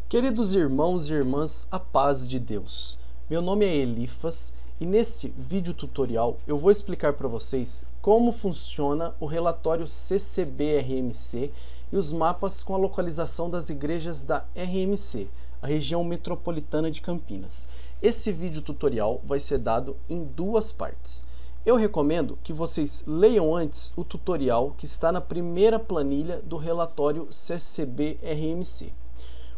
Queridos irmãos e irmãs, a paz de Deus. Meu nome é Elifas e neste vídeo tutorial eu vou explicar para vocês como funciona o relatório CCB-RMC e os mapas com a localização das igrejas da RMC, a região metropolitana de Campinas. Esse vídeo tutorial vai ser dado em duas partes. Eu recomendo que vocês leiam antes o tutorial que está na primeira planilha do relatório CCB-RMC.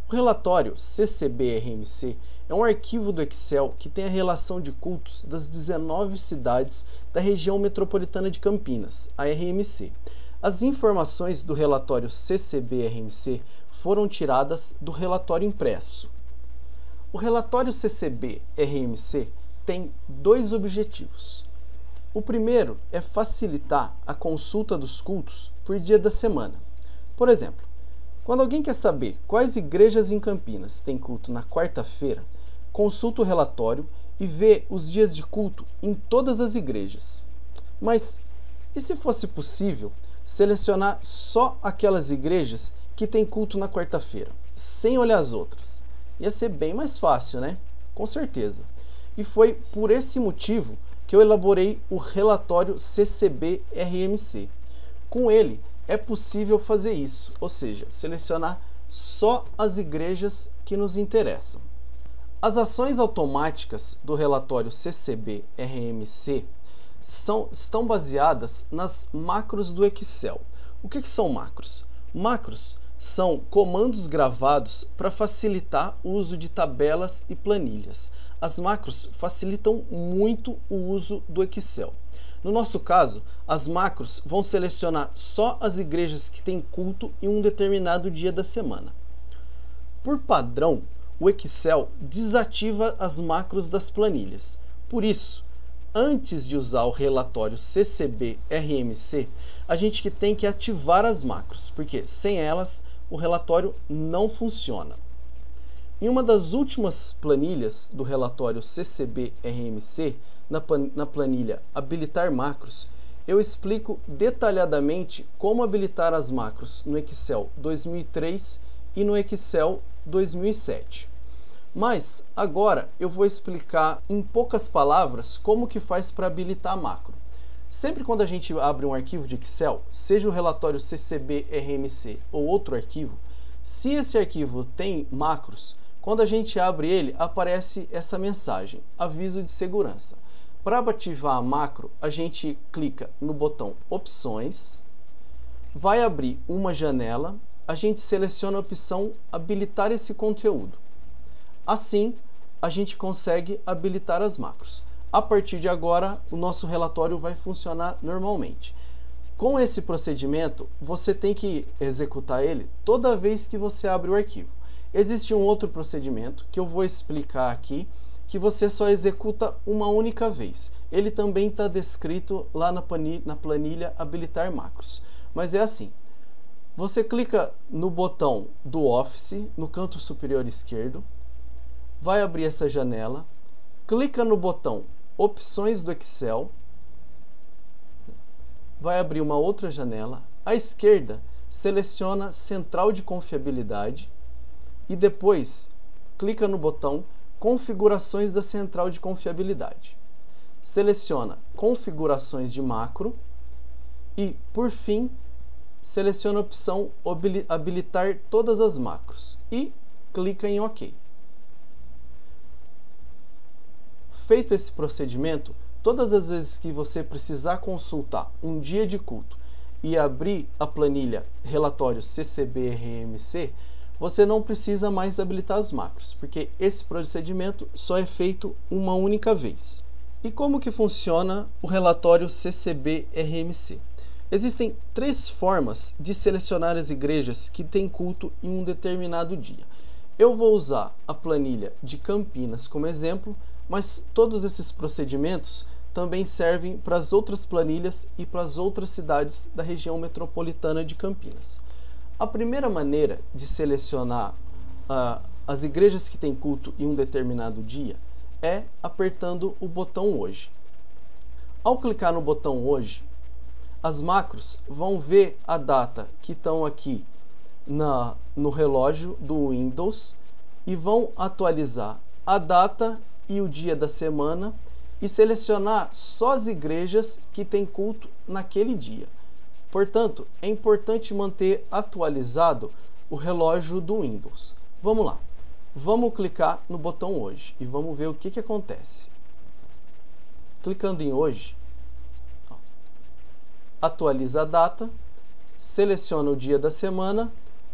O relatório CCB-RMC é um arquivo do Excel que tem a relação de cultos das 19 cidades da região metropolitana de Campinas, a RMC. As informações do relatório CCB-RMC foram tiradas do relatório impresso. O relatório CCB-RMC tem dois objetivos. O primeiro é facilitar a consulta dos cultos por dia da semana. Por exemplo, quando alguém quer saber quais igrejas em Campinas têm culto na quarta-feira, consulta o relatório e vê os dias de culto em todas as igrejas. Mas e se fosse possível selecionar só aquelas igrejas que têm culto na quarta-feira, sem olhar as outras? Ia ser bem mais fácil, né? Com certeza. E foi por esse motivo que eu elaborei o relatório CCB-RMC. Com ele, é possível fazer isso, ou seja, selecionar só as igrejas que nos interessam. As ações automáticas do relatório CCB-RMC estão baseadas nas macros do Excel. O que são macros? Macros são comandos gravados para facilitar o uso de tabelas e planilhas. As macros facilitam muito o uso do Excel. No nosso caso, as macros vão selecionar só as igrejas que têm culto em um determinado dia da semana. Por padrão, o Excel desativa as macros das planilhas. Por isso, antes de usar o relatório CCB-RMC, a gente tem que ativar as macros, porque sem elas o relatório não funciona. Em uma das últimas planilhas do relatório CCB-RMC, na planilha Habilitar Macros, eu explico detalhadamente como habilitar as macros no Excel 2003 e no Excel 2007. Mas agora eu vou explicar em poucas palavras como que faz para habilitar a macro. Sempre quando a gente abre um arquivo de Excel, seja o relatório CCB-RMC ou outro arquivo, se esse arquivo tem macros, quando a gente abre ele, aparece essa mensagem, aviso de segurança. Para ativar a macro, a gente clica no botão Opções, vai abrir uma janela, a gente seleciona a opção Habilitar esse conteúdo. Assim, a gente consegue habilitar as macros. A partir de agora, o nosso relatório vai funcionar normalmente. Com esse procedimento, você tem que executar ele toda vez que você abre o arquivo. Existe um outro procedimento que eu vou explicar aqui, que você só executa uma única vez. Ele também está descrito lá na planilha Habilitar Macros. Mas é assim, você clica no botão do Office, no canto superior esquerdo, vai abrir essa janela, clica no botão Opções do Excel, vai abrir uma outra janela, à esquerda seleciona Central de Confiabilidade e depois clica no botão Configurações da Central de Confiabilidade. Seleciona Configurações de Macro e, por fim, seleciona a opção Habilitar todas as macros e clica em OK. Feito esse procedimento, todas as vezes que você precisar consultar um dia de culto e abrir a planilha Relatório CCB-RMC, você não precisa mais habilitar as macros, porque esse procedimento só é feito uma única vez. E como que funciona o relatório CCB-RMC? Existem três formas de selecionar as igrejas que têm culto em um determinado dia. Eu vou usar a planilha de Campinas como exemplo, mas todos esses procedimentos também servem para as outras planilhas e para as outras cidades da região metropolitana de Campinas. A primeira maneira de selecionar as igrejas que têm culto em um determinado dia é apertando o botão Hoje. Ao clicar no botão Hoje, as macros vão ver a data que estão aqui no relógio do Windows e vão atualizar a data e o dia da semana e selecionar só as igrejas que têm culto naquele dia. Portanto, é importante manter atualizado o relógio do Windows. Vamos lá. Vamos clicar no botão Hoje e vamos ver o que acontece. Clicando em Hoje, atualiza a data, seleciona o dia da semana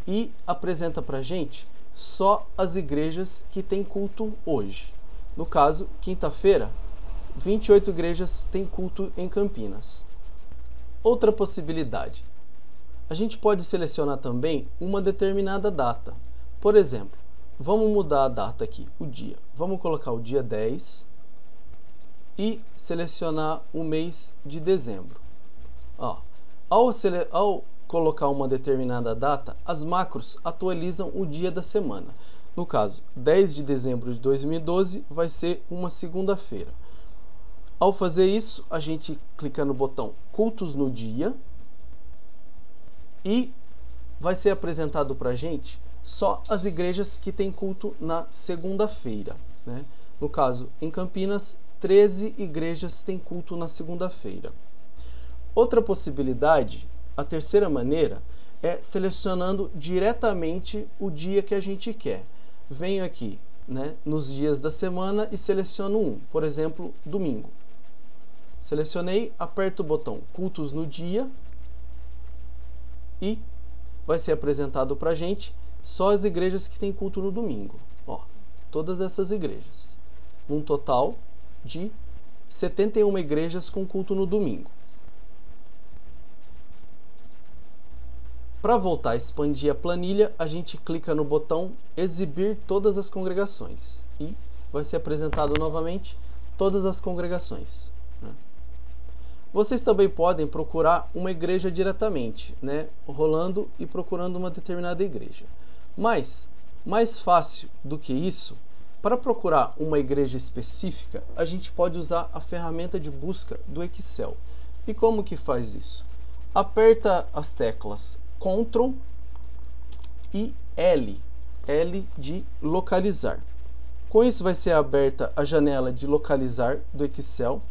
e apresenta para a gente só as igrejas que têm culto hoje. No caso, quinta-feira, 28 igrejas têm culto em Campinas. Outra possibilidade, a gente pode selecionar também uma determinada data. Por exemplo, vamos mudar a data aqui, o dia. Vamos colocar o dia 10 e selecionar o mês de dezembro. Ao colocar uma determinada data, as macros atualizam o dia da semana. No caso, 10 de dezembro de 2012 vai ser uma segunda-feira. Ao fazer isso, a gente clica no botão Cultos no Dia e vai ser apresentado para a gente só as igrejas que têm culto na segunda-feira, né? No caso, em Campinas, 13 igrejas têm culto na segunda-feira. Outra possibilidade, a terceira maneira, é selecionando diretamente o dia que a gente quer. Venho aqui, né, nos dias da semana e seleciono um, por exemplo, domingo. Selecionei, aperto o botão Cultos no Dia e vai ser apresentado para a gente só as igrejas que têm culto no domingo. Todas essas igrejas. Um total de 71 igrejas com culto no domingo. Para voltar a expandir a planilha, a gente clica no botão Exibir todas as congregações e vai ser apresentado novamente todas as congregações. Vocês também podem procurar uma igreja diretamente, né? Rolando e procurando uma determinada igreja. Mas, mais fácil do que isso, para procurar uma igreja específica, a gente pode usar a ferramenta de busca do Excel. E como que faz isso? Aperta as teclas Ctrl e L de localizar. Com isso vai ser aberta a janela de localizar do Excel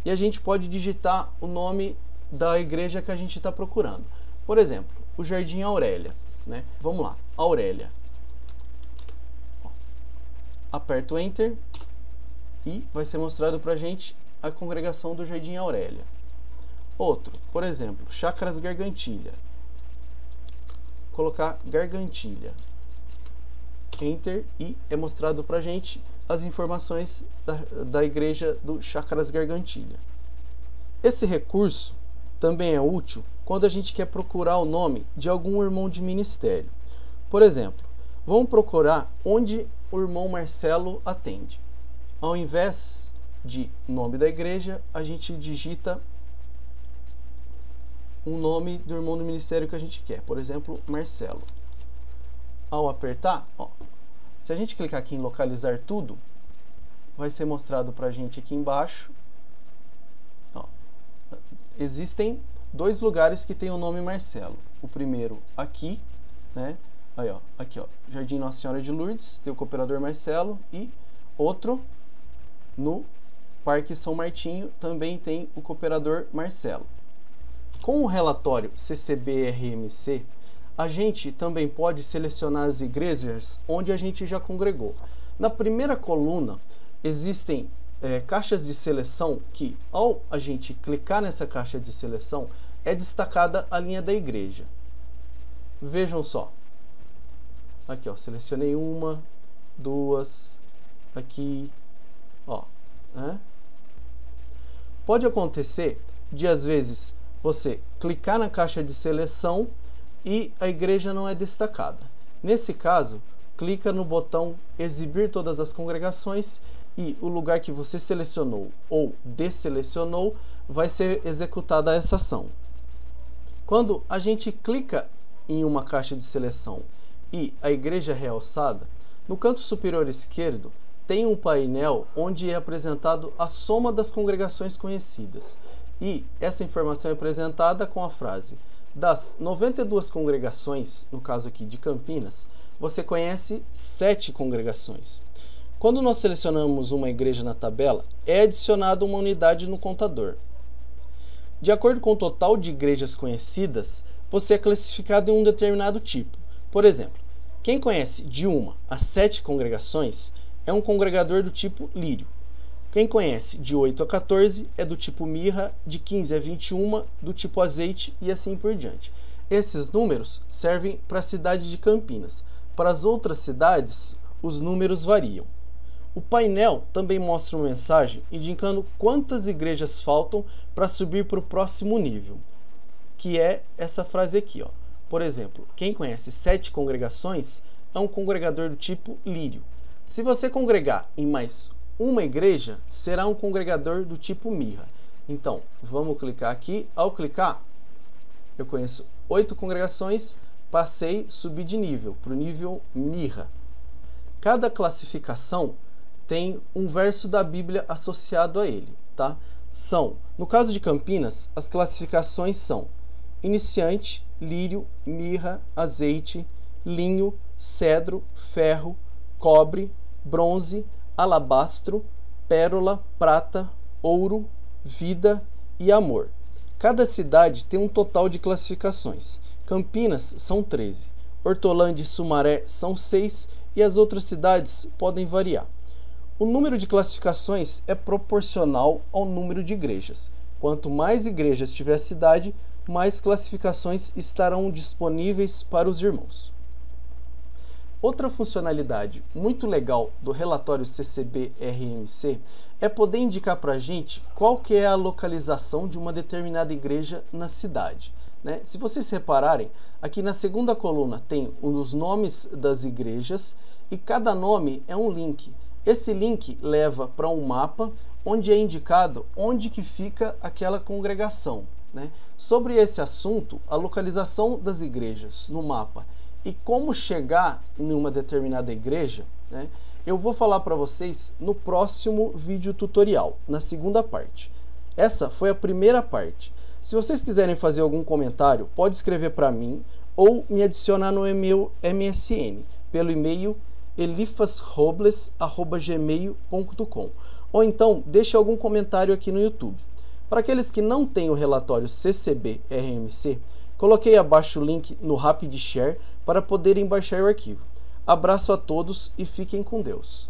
e a gente pode digitar o nome da igreja que a gente está procurando. Por exemplo, o Jardim Aurélia, né? Vamos lá, Aurélia. Aperto Enter e vai ser mostrado para a gente a congregação do Jardim Aurélia. Outro, por exemplo, Chácaras Gargantilha. Colocar Gargantilha. Enter e é mostrado para a gente as informações da igreja do Chácaras Gargantilha. Esse recurso também é útil quando a gente quer procurar o nome de algum irmão de ministério. Por exemplo, vamos procurar onde o irmão Marcelo atende. Ao invés de nome da igreja, a gente digita o nome do irmão do ministério que a gente quer. Por exemplo, Marcelo. Ao apertar, se a gente clicar aqui em localizar tudo, vai ser mostrado para a gente aqui embaixo. Existem dois lugares que tem o nome Marcelo. O primeiro aqui, né? Aí, aqui, Jardim Nossa Senhora de Lourdes, tem o Cooperador Marcelo, e outro no Parque São Martinho também tem o Cooperador Marcelo. Com o relatório CCB-RMC, a gente também pode selecionar as igrejas onde a gente já congregou. Na primeira coluna existem caixas de seleção que, ao a gente clicar nessa caixa de seleção, é destacada a linha da igreja. Vejam só. Aqui, selecionei uma, duas, aqui, né? Pode acontecer de, às vezes, você clicar na caixa de seleção e a igreja não é destacada. Nesse caso, clica no botão Exibir todas as congregações e o lugar que você selecionou ou desselecionou vai ser executada essa ação. Quando a gente clica em uma caixa de seleção e a igreja é realçada, no canto superior esquerdo tem um painel onde é apresentado a soma das congregações conhecidas. E essa informação é apresentada com a frase: das 92 congregações, no caso aqui de Campinas, você conhece 7 congregações. Quando nós selecionamos uma igreja na tabela, é adicionada uma unidade no contador. De acordo com o total de igrejas conhecidas, você é classificado em um determinado tipo. Por exemplo, quem conhece de 1 a 7 congregações é um congregador do tipo lírio. Quem conhece de 8 a 14 é do tipo mirra, de 15 a 21 do tipo azeite e assim por diante. Esses números servem para a cidade de Campinas. Para as outras cidades, os números variam. O painel também mostra uma mensagem indicando quantas igrejas faltam para subir para o próximo nível, que é essa frase aqui, ó. Por exemplo, quem conhece 7 congregações é um congregador do tipo lírio. Se você congregar em mais uma igreja, será um congregador do tipo mirra. Então, vamos clicar aqui. Ao clicar, eu conheço 8 congregações, subi de nível para o nível mirra. Cada classificação tem um verso da Bíblia associado a ele, tá? No caso de Campinas, as classificações são iniciante, lírio, mirra, azeite, linho, cedro, ferro, cobre, bronze, alabastro, pérola, prata, ouro, vida e amor. Cada cidade tem um total de classificações. Campinas são 13, Hortolândia e Sumaré são 6 e as outras cidades podem variar. O número de classificações é proporcional ao número de igrejas. Quanto mais igrejas tiver a cidade, mais classificações estarão disponíveis para os irmãos. Outra funcionalidade muito legal do relatório CCB-RMC é poder indicar para a gente qual que é a localização de uma determinada igreja na cidade, né? Se vocês repararem, aqui na segunda coluna tem os nomes das igrejas e cada nome é um link. Esse link leva para um mapa onde é indicado onde que fica aquela congregação, né? Sobre esse assunto, a localização das igrejas no mapa e como chegar em uma determinada igreja, né, eu vou falar para vocês no próximo vídeo tutorial, na segunda parte. Essa foi a primeira parte. Se vocês quiserem fazer algum comentário, pode escrever para mim ou me adicionar no e-mail MSN, pelo e-mail elifasrobles@gmail.com, ou então deixe algum comentário aqui no YouTube. Para aqueles que não têm o relatório CCB-RMC, coloquei abaixo o link no RapidShare para poderem baixar o arquivo. Abraço a todos e fiquem com Deus.